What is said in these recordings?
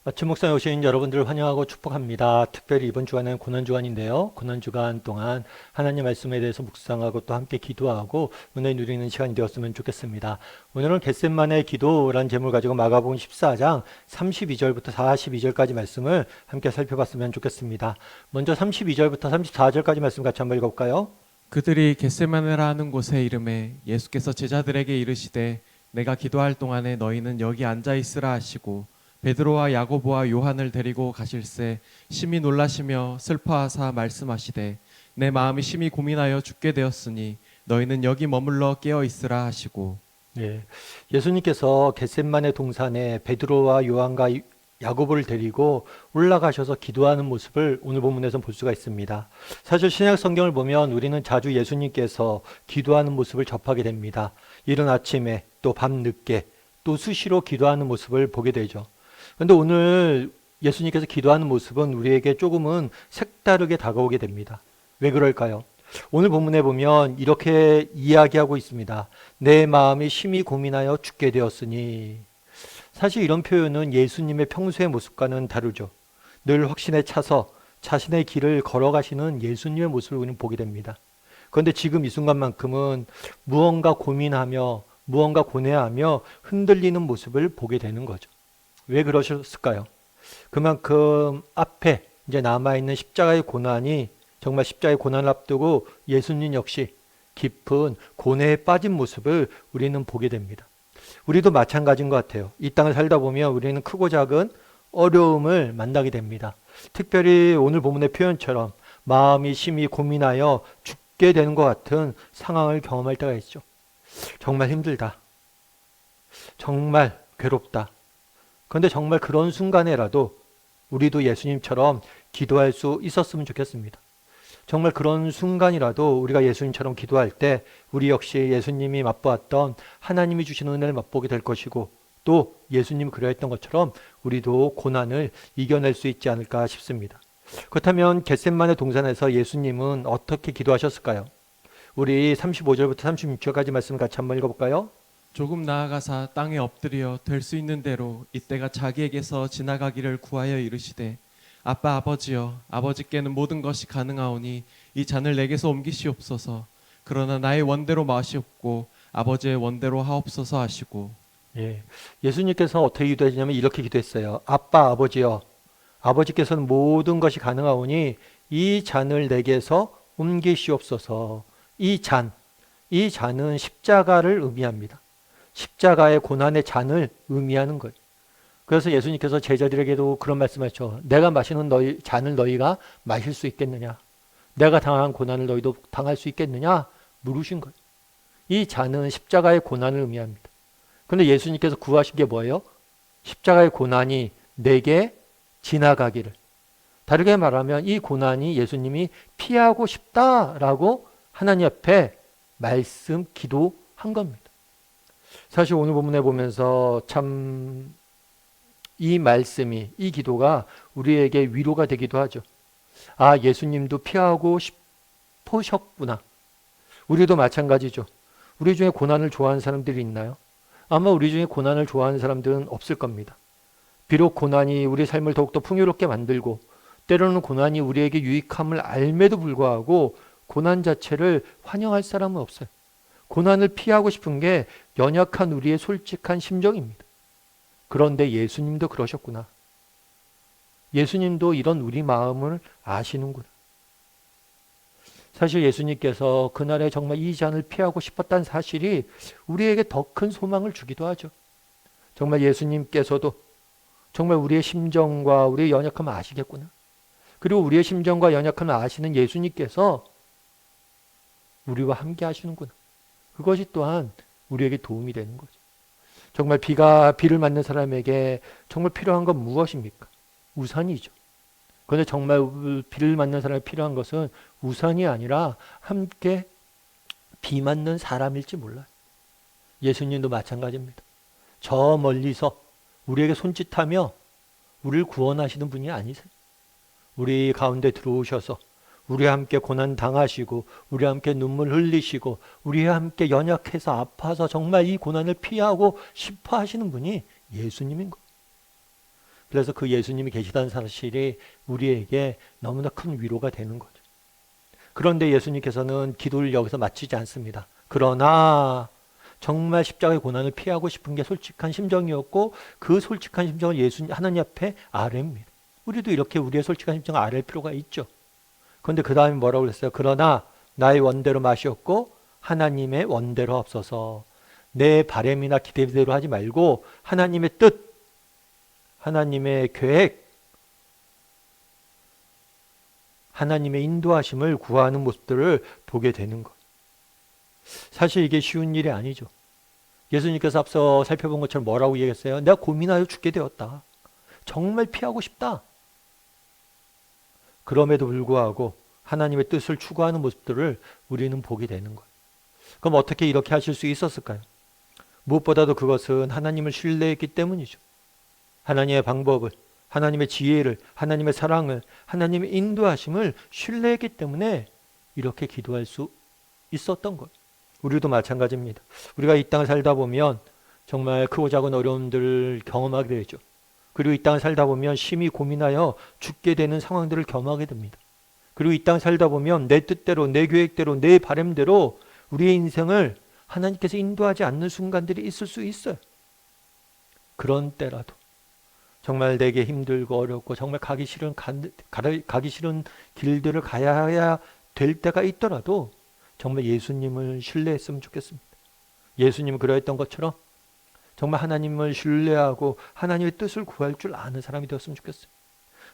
아침 목상에 오신 여러분들을 환영하고 축복합니다. 특별히 이번 주간은 고난주간인데요. 고난주간 동안 하나님 말씀에 대해서 묵상하고 또 함께 기도하고 은혜 누리는 시간이 되었으면 좋겠습니다. 오늘은 겟셋만의 기도라는 제목을 가지고 마가복음 14장 32절부터 42절까지 말씀을 함께 살펴봤으면 좋겠습니다. 먼저 32절부터 34절까지 말씀 같이 한번 읽어볼까요? 그들이 겟세마네라 하는 곳에 이름에 예수께서 제자들에게 이르시되 내가 기도할 동안에 너희는 여기 앉아 있으라 하시고 베드로와 야고보와 요한을 데리고 가실새 심히 놀라시며 슬퍼하사 말씀하시되 내 마음이 심히 고민하여 죽게 되었으니 너희는 여기 머물러 깨어 있으라 하시고. 예, 예수님께서 겟셋만의 동산에 베드로와 요한과 야고보를 데리고 올라가셔서 기도하는 모습을 오늘 본문에서 볼 수가 있습니다. 사실 신약 성경을 보면 우리는 자주 예수님께서 기도하는 모습을 접하게 됩니다. 이른 아침에 또 밤 늦게 또 수시로 기도하는 모습을 보게 되죠. 그런데 오늘 예수님께서 기도하는 모습은 우리에게 조금은 색다르게 다가오게 됩니다. 왜 그럴까요? 오늘 본문에 보면 이렇게 이야기하고 있습니다. 내 마음이 심히 고민하여 죽게 되었으니. 사실 이런 표현은 예수님의 평소의 모습과는 다르죠. 늘 확신에 차서 자신의 길을 걸어가시는 예수님의 모습을 우리는 보게 됩니다. 그런데 지금 이 순간만큼은 무언가 고민하며 무언가 고뇌하며 흔들리는 모습을 보게 되는 거죠. 왜 그러셨을까요? 그만큼 앞에 이제 남아있는 십자가의 고난이 정말 십자가의 고난을 앞두고 예수님 역시 깊은 고뇌에 빠진 모습을 우리는 보게 됩니다. 우리도 마찬가지인 것 같아요. 이 땅을 살다 보면 우리는 크고 작은 어려움을 만나게 됩니다. 특별히 오늘 본문의 표현처럼 마음이 심히 고민하여 죽게 되는 것 같은 상황을 경험할 때가 있죠. 정말 힘들다. 정말 괴롭다. 그런데 정말 그런 순간에라도 우리도 예수님처럼 기도할 수 있었으면 좋겠습니다. 정말 그런 순간이라도 우리가 예수님처럼 기도할 때 우리 역시 예수님이 맛보았던 하나님이 주시는 은혜를 맛보게 될 것이고 또 예수님이 그러했던 것처럼 우리도 고난을 이겨낼 수 있지 않을까 싶습니다. 그렇다면 겟셋만의 동산에서 예수님은 어떻게 기도하셨을까요? 우리 35절부터 36절까지 말씀을 같이 한번 읽어볼까요? 조금 나아가사 땅에 엎드려 될 수 있는 대로 이때가 자기에게서 지나가기를 구하여 이르시되 아빠 아버지여 아버지께는 모든 것이 가능하오니 이 잔을 내게서 옮기시옵소서. 그러나 나의 원대로 마시옵고 아버지의 원대로 하옵소서 하시고. 예, 예수님께서 어떻게 기도하시냐면 이렇게 기도했어요. 아빠 아버지여 아버지께서는 모든 것이 가능하오니 이 잔을 내게서 옮기시옵소서. 이 잔, 이 잔은 십자가를 의미합니다. 십자가의 고난의 잔을 의미하는 거예요. 그래서 예수님께서 제자들에게도 그런 말씀하셨죠. 내가 마시는 너희 잔을 너희가 마실 수 있겠느냐? 내가 당한 고난을 너희도 당할 수 있겠느냐? 물으신 거예요. 이 잔은 십자가의 고난을 의미합니다. 그런데 예수님께서 구하신 게 뭐예요? 십자가의 고난이 내게 지나가기를. 다르게 말하면 이 고난이 예수님이 피하고 싶다라고 하나님 앞에 말씀, 기도한 겁니다. 사실 오늘 본문에 보면서 참 이 말씀이, 이 기도가 우리에게 위로가 되기도 하죠. 아, 예수님도 피하고 싶으셨구나. 우리도 마찬가지죠. 우리 중에 고난을 좋아하는 사람들이 있나요? 아마 우리 중에 고난을 좋아하는 사람들은 없을 겁니다. 비록 고난이 우리 삶을 더욱더 풍요롭게 만들고 때로는 고난이 우리에게 유익함을 알매도 불구하고 고난 자체를 환영할 사람은 없어요. 고난을 피하고 싶은 게 연약한 우리의 솔직한 심정입니다. 그런데 예수님도 그러셨구나. 예수님도 이런 우리 마음을 아시는구나. 사실 예수님께서 그날에 정말 이 잔을 피하고 싶었다는 사실이 우리에게 더 큰 소망을 주기도 하죠. 정말 예수님께서도 정말 우리의 심정과 우리의 연약함을 아시겠구나. 그리고 우리의 심정과 연약함을 아시는 예수님께서 우리와 함께 하시는구나. 그것이 또한 우리에게 도움이 되는 거죠. 정말 비를 맞는 사람에게 정말 필요한 건 무엇입니까? 우산이죠. 그런데 정말 비를 맞는 사람에 필요한 것은 우산이 아니라 함께 비 맞는 사람일지 몰라요. 예수님도 마찬가지입니다. 저 멀리서 우리에게 손짓하며 우리를 구원하시는 분이 아니세요. 우리 가운데 들어오셔서 우리와 함께 고난 당하시고 우리와 함께 눈물 흘리시고 우리와 함께 연약해서 아파서 정말 이 고난을 피하고 싶어 하시는 분이 예수님인 거예요. 그래서 그 예수님이 계시다는 사실이 우리에게 너무나 큰 위로가 되는 거죠. 그런데 예수님께서는 기도를 여기서 마치지 않습니다. 그러나 정말 십자가의 고난을 피하고 싶은 게 솔직한 심정이었고 그 솔직한 심정을 하나님 앞에 아뢰입니다. 우리도 이렇게 우리의 솔직한 심정을 아뢰 필요가 있죠. 그런데 그 다음에 뭐라고 그랬어요? 그러나 나의 원대로 마시옵고 하나님의 원대로 없어서 내 바램이나 기대대로 하지 말고 하나님의 뜻, 하나님의 계획, 하나님의 인도하심을 구하는 모습들을 보게 되는 것. 사실 이게 쉬운 일이 아니죠. 예수님께서 앞서 살펴본 것처럼 뭐라고 얘기했어요? 내가 고민하여 죽게 되었다. 정말 피하고 싶다. 그럼에도 불구하고 하나님의 뜻을 추구하는 모습들을 우리는 보게 되는 거예요. 그럼 어떻게 이렇게 하실 수 있었을까요? 무엇보다도 그것은 하나님을 신뢰했기 때문이죠. 하나님의 방법을, 하나님의 지혜를, 하나님의 사랑을, 하나님의 인도하심을 신뢰했기 때문에 이렇게 기도할 수 있었던 거예요. 우리도 마찬가지입니다. 우리가 이 땅을 살다 보면 정말 크고 작은 어려움들을 경험하게 되죠. 그리고 이 땅을 살다 보면 심히 고민하여 죽게 되는 상황들을 경험하게 됩니다. 그리고 이 땅을 살다 보면 내 뜻대로, 내 계획대로, 내 바람대로 우리의 인생을 하나님께서 인도하지 않는 순간들이 있을 수 있어요. 그런 때라도 정말 내게 힘들고 어렵고 정말 가기 싫은 길들을 가야 될 때가 있더라도 정말 예수님을 신뢰했으면 좋겠습니다. 예수님은 그러했던 것처럼 정말 하나님을 신뢰하고 하나님의 뜻을 구할 줄 아는 사람이 되었으면 좋겠어요.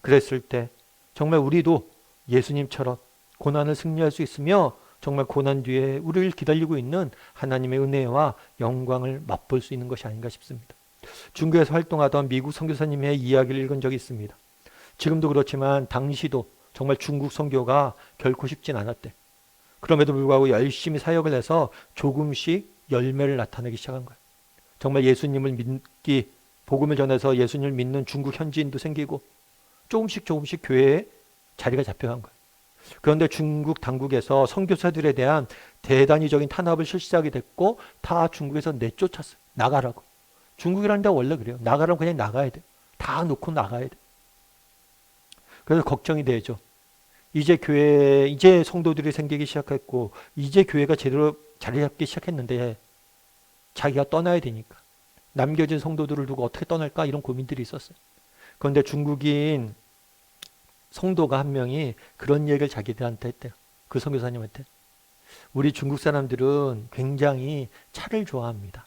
그랬을 때 정말 우리도 예수님처럼 고난을 승리할 수 있으며 정말 고난 뒤에 우리를 기다리고 있는 하나님의 은혜와 영광을 맛볼 수 있는 것이 아닌가 싶습니다. 중국에서 활동하던 미국 선교사님의 이야기를 읽은 적이 있습니다. 지금도 그렇지만 당시도 정말 중국 선교가 결코 쉽진 않았대. 그럼에도 불구하고 열심히 사역을 해서 조금씩 열매를 나타내기 시작한 거예요. 정말 예수님을 믿기, 복음을 전해서 예수님을 믿는 중국 현지인도 생기고 조금씩 교회에 자리가 잡혀간 거예요. 그런데 중국 당국에서 선교사들에 대한 대단히적인 탄압을 실시하게 됐고 다 중국에서 내쫓았어요. 나가라고. 중국이라는 데가 원래 그래요. 나가라면 그냥 나가야 돼요. 다 놓고 나가야 돼요. 그래서 걱정이 되죠. 이제 성도들이 생기기 시작했고 이제 교회가 제대로 자리 잡기 시작했는데 자기가 떠나야 되니까 남겨진 성도들을 두고 어떻게 떠날까 이런 고민들이 있었어요. 그런데 중국인 성도가 한 명이 그런 얘기를 자기들한테 했대요. 그 선교사님한테. 우리 중국 사람들은 굉장히 차를 좋아합니다.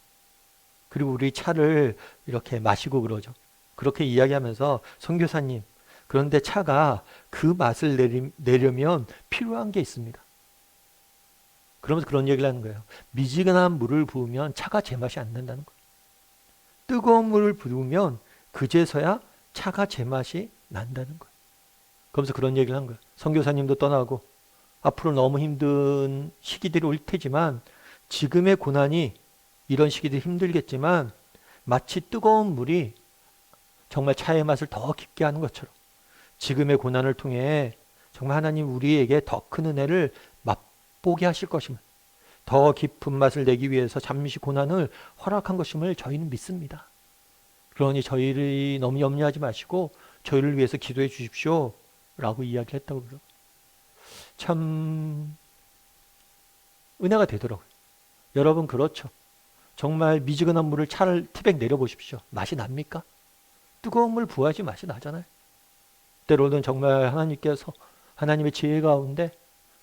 그리고 우리 차를 이렇게 마시고 그러죠. 그렇게 이야기하면서 선교사님, 그런데 차가 그 맛을 내려면 필요한 게 있습니다. 그러면서 그런 얘기를 하는 거예요. 미지근한 물을 부으면 차가 제맛이 안 난다는 거예요. 뜨거운 물을 부으면 그제서야 차가 제맛이 난다는 거예요. 그러면서 그런 얘기를 한 거예요. 선교사님도 떠나고 앞으로 너무 힘든 시기들이 올 테지만 지금의 고난이 이런 시기들이 힘들겠지만 마치 뜨거운 물이 정말 차의 맛을 더 깊게 하는 것처럼 지금의 고난을 통해 정말 하나님 우리에게 더 큰 은혜를 맛보게 하실 것임을, 더 깊은 맛을 내기 위해서 잠시 고난을 허락한 것임을 저희는 믿습니다. 그러니 저희를 너무 염려하지 마시고 저희를 위해서 기도해 주십시오 라고 이야기를 했다고 그래요. 참 은혜가 되더라고요. 여러분 그렇죠. 정말 미지근한 물을 차를 티백 내려보십시오. 맛이 납니까? 뜨거운 물 부어야지 맛이 나잖아요. 때로는 정말 하나님께서 하나님의 지혜 가운데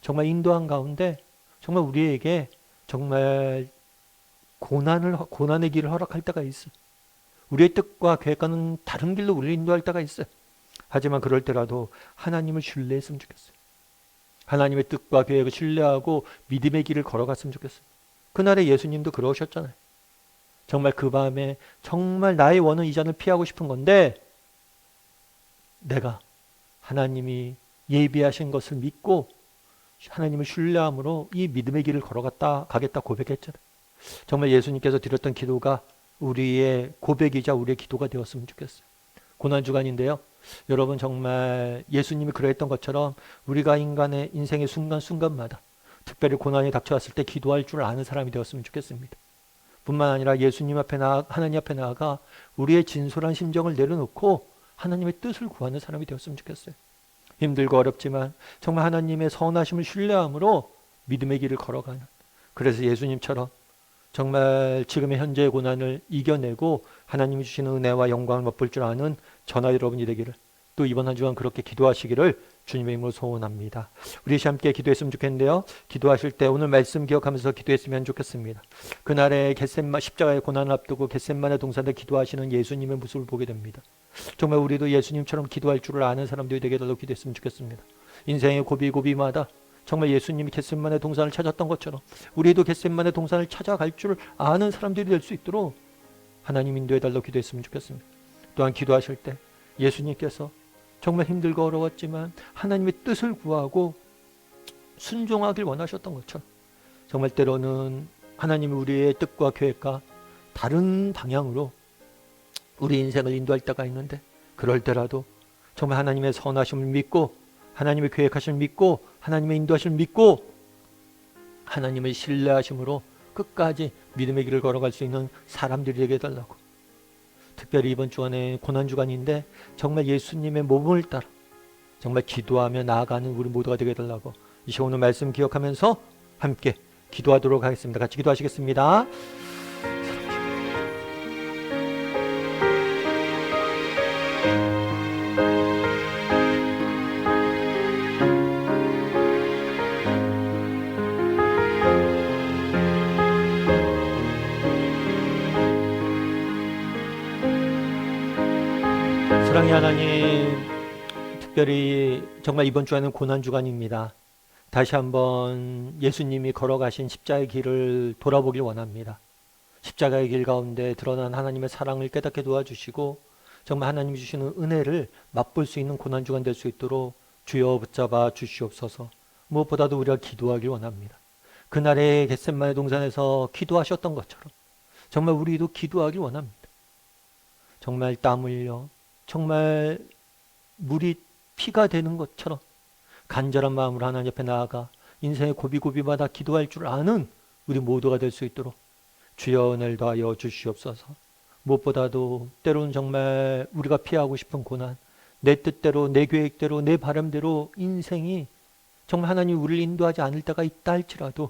정말 인도한 가운데 정말 우리에게 정말 고난의 길을 허락할 때가 있어요. 우리의 뜻과 계획과는 다른 길로 우리를 인도할 때가 있어요. 하지만 그럴 때라도 하나님을 신뢰했으면 좋겠어요. 하나님의 뜻과 계획을 신뢰하고 믿음의 길을 걸어갔으면 좋겠어요. 그날에 예수님도 그러셨잖아요. 정말 그 밤에 정말 나의 원은 이 잔을 피하고 싶은 건데 내가 하나님이 예비하신 것을 믿고 하나님을 신뢰함으로 이 믿음의 길을 가겠다 고백했잖아요. 정말 예수님께서 드렸던 기도가 우리의 고백이자 우리의 기도가 되었으면 좋겠어요. 고난주간인데요. 여러분 정말 예수님이 그러했던 것처럼 우리가 인간의 인생의 순간순간마다 특별히 고난이 닥쳐왔을 때 기도할 줄 아는 사람이 되었으면 좋겠습니다. 뿐만 아니라 예수님 앞에 하나님 앞에 나아가 우리의 진솔한 심정을 내려놓고 하나님의 뜻을 구하는 사람이 되었으면 좋겠어요. 힘들고 어렵지만 정말 하나님의 선하심을 신뢰함으로 믿음의 길을 걸어가는, 그래서 예수님처럼 정말 지금의 현재의 고난을 이겨내고 하나님이 주시는 은혜와 영광을 맛볼 줄 아는 저나 여러분이 되기를, 또 이번 한 주간 그렇게 기도하시기를 주님의 이름으로 소원합니다. 우리 함께 기도했으면 좋겠는데요. 기도하실 때 오늘 말씀 기억하면서 기도했으면 좋겠습니다. 그날의 겟셋만 십자가의 고난을 앞두고 겟셋만의 동산에 기도하시는 예수님의 모습을 보게 됩니다. 정말 우리도 예수님처럼 기도할 줄을 아는 사람들이 되게 달라고 기도했으면 좋겠습니다. 인생의 고비고비마다 정말 예수님이 겟셋만의 동산을 찾았던 것처럼 우리도 겟셋만의 동산을 찾아갈 줄 아는 사람들이 될 수 있도록 하나님 인도해 달라고 기도했으면 좋겠습니다. 또한 기도하실 때 예수님께서 정말 힘들고 어려웠지만 하나님의 뜻을 구하고 순종하길 원하셨던 것처럼 정말 때로는 하나님이 우리의 뜻과 계획과 다른 방향으로 우리 인생을 인도할 때가 있는데, 그럴 때라도 정말 하나님의 선하심을 믿고 하나님의 계획하심을 믿고 하나님의 인도하심을 믿고 하나님의 신뢰하심으로 끝까지 믿음의 길을 걸어갈 수 있는 사람들이 되게 해달라고. 특별히 이번 주간에 고난주간인데 정말 예수님의 몸을 따라 정말 기도하며 나아가는 우리 모두가 되게 해달라고 이 시간 오늘 말씀 기억하면서 함께 기도하도록 하겠습니다. 같이 기도하시겠습니다. 사랑의 하나님, 특별히 정말 이번 주에는 고난주간입니다. 다시 한번 예수님이 걸어가신 십자가의 길을 돌아보길 원합니다. 십자가의 길 가운데 드러난 하나님의 사랑을 깨닫게 도와주시고 정말 하나님이 주시는 은혜를 맛볼 수 있는 고난주간 될 수 있도록 주여 붙잡아 주시옵소서. 무엇보다도 우리가 기도하길 원합니다. 그날의 겟셋마네 동산에서 기도하셨던 것처럼 정말 우리도 기도하길 원합니다. 정말 땀 흘려 정말 물이 피가 되는 것처럼 간절한 마음으로 하나님 앞에 나아가 인생의 고비고비마다 기도할 줄 아는 우리 모두가 될 수 있도록 주여 은혜를 더하여 주시옵소서. 무엇보다도 때로는 정말 우리가 피하고 싶은 고난, 내 뜻대로 내 계획대로 내 바람대로 인생이 정말 하나님이 우리를 인도하지 않을 때가 있다 할지라도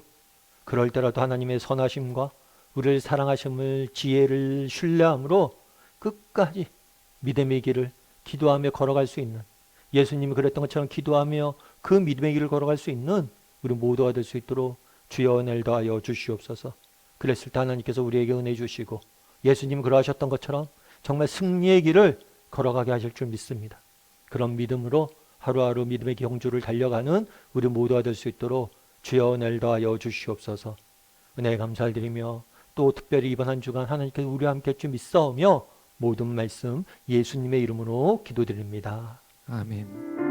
그럴 때라도 하나님의 선하심과 우리를 사랑하심을 지혜를 신뢰함으로 끝까지 믿음의 길을 기도하며 걸어갈 수 있는, 예수님이 그랬던 것처럼 기도하며 그 믿음의 길을 걸어갈 수 있는 우리 모두가 될 수 있도록 주여 은혜를 더하여 주시옵소서. 그랬을 때 하나님께서 우리에게 은혜 주시고 예수님이 그러하셨던 것처럼 정말 승리의 길을 걸어가게 하실 줄 믿습니다. 그런 믿음으로 하루하루 믿음의 경주를 달려가는 우리 모두가 될 수 있도록 주여 은혜를 더하여 주시옵소서. 은혜 감사를 드리며 또 특별히 이번 한 주간 하나님께서 우리와 함께 할 줄 믿사오며 모든 말씀 예수님의 이름으로 기도드립니다. 아멘.